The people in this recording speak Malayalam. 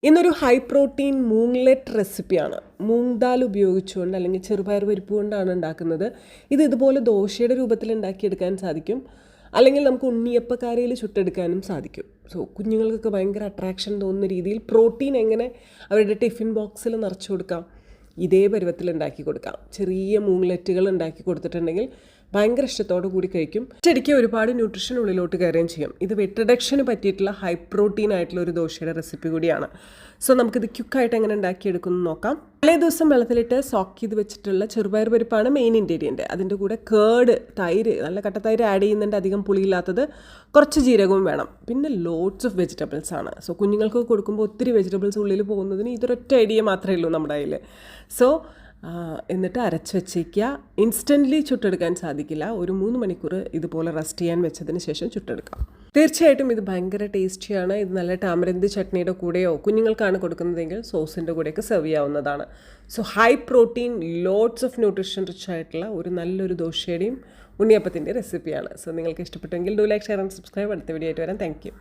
ഇന്നൊരു ഹൈ പ്രോട്ടീൻ മൂങ്ലെറ്റ് റെസിപ്പിയാണ്. മൂങ് ദാൽ ഉപയോഗിച്ചുകൊണ്ട് അല്ലെങ്കിൽ ചെറുപയർ പരിപ്പ് കൊണ്ടാണ് ഉണ്ടാക്കുന്നത്. ഇതുപോലെ ദോശയുടെ രൂപത്തിൽ ഉണ്ടാക്കിയെടുക്കാൻ സാധിക്കും, അല്ലെങ്കിൽ നമുക്ക് ഉണ്ണിയപ്പക്കാരയിൽ ചുട്ടെടുക്കാനും സാധിക്കും. സോ കുഞ്ഞുങ്ങൾക്കൊക്കെ ഭയങ്കര അട്രാക്ഷൻ തോന്നുന്ന രീതിയിൽ പ്രോട്ടീൻ എങ്ങനെ അവരുടെ ടിഫിൻ ബോക്സിൽ നിറച്ചു കൊടുക്കാം, ഇതേ പരുവത്തിൽ ഉണ്ടാക്കി കൊടുക്കാം. ചെറിയ മൂങ്ലെറ്റുകൾ ഉണ്ടാക്കി കൊടുത്തിട്ടുണ്ടെങ്കിൽ ഭയങ്കര ഇഷ്ടത്തോടു കൂടി കഴിക്കും. ചെടിക്ക് ഒരുപാട് ന്യൂട്രിഷൻ ഉള്ളിലോട്ട് കയറുകയും ചെയ്യും. ഇത് വെറ്റ് റിഡക്ഷന് പറ്റിയിട്ടുള്ള ഹൈ പ്രോട്ടീൻ ആയിട്ടുള്ള ഒരു ദോശയുടെ റെസിപ്പി കൂടിയാണ്. സോ നമുക്കിത് ക്വിക്കായിട്ട് എങ്ങനെ ഉണ്ടാക്കിയെടുക്കുന്നു നോക്കാം. തലേ ദിവസം വെള്ളത്തിലിട്ട് സോക്ക് ചെയ്ത് വെച്ചിട്ടുള്ള ചെറുപയർ പരിപ്പാണ് മെയിൻ ഇൻഗ്രീഡിയൻറ്റ്. അതിൻ്റെ കൂടെ കേർഡ്, തൈര്, നല്ല കട്ട തൈര് ആഡ് ചെയ്യുന്നുണ്ട്, അധികം പുളിയില്ലാത്തത്. കുറച്ച് ജീരകവും വേണം. പിന്നെ ലോഡ്സ് ഓഫ് വെജിറ്റബിൾസ് ആണ്. സോ കുഞ്ഞുങ്ങൾക്ക് കൊടുക്കുമ്പോൾ ഒത്തിരി വെജിറ്റബിൾസ് ഉള്ളിൽ പോകുന്നതിന് ഇതൊരൊറ്റ ഐഡിയ മാത്രമേ ഉള്ളൂ നമ്മുടെ കയ്യിൽ. സോ എന്നിട്ട് അരച്ച് വെച്ചേക്കുക. ഇൻസ്റ്റൻ്റ്ലി ചുട്ടെടുക്കാൻ സാധിക്കില്ല. ഒരു 3 മണിക്കൂർ ഇതുപോലെ റെസ്റ്റ് ചെയ്യാൻ വെച്ചതിന് ശേഷം ചുട്ടെടുക്കാം. തീർച്ചയായിട്ടും ഇത് ഭയങ്കര ടേസ്റ്റിയാണ്. ഇത് നല്ല ടാമറിന്ത് ചട്നിയുടെ കൂടെയോ കുഞ്ഞുങ്ങൾക്കാണ് കൊടുക്കുന്നതെങ്കിൽ സോസിൻ്റെ കൂടെയൊക്കെ സെർവ് ചെയ്യാവുന്നതാണ്. So high protein, loads of nutrition rich ആയിട്ടുള്ള ഒരു നല്ലൊരു ദോശയുടെയും ഉണ്ണിയപ്പത്തിൻ്റെ റെസിപ്പിയാണ്. സോ നിങ്ങൾക്ക് ഇഷ്ടപ്പെട്ടെങ്കിൽ do like, share and subscribe. അടുത്ത വീഡിയോ ആയിട്ട് വരാം. Thank you.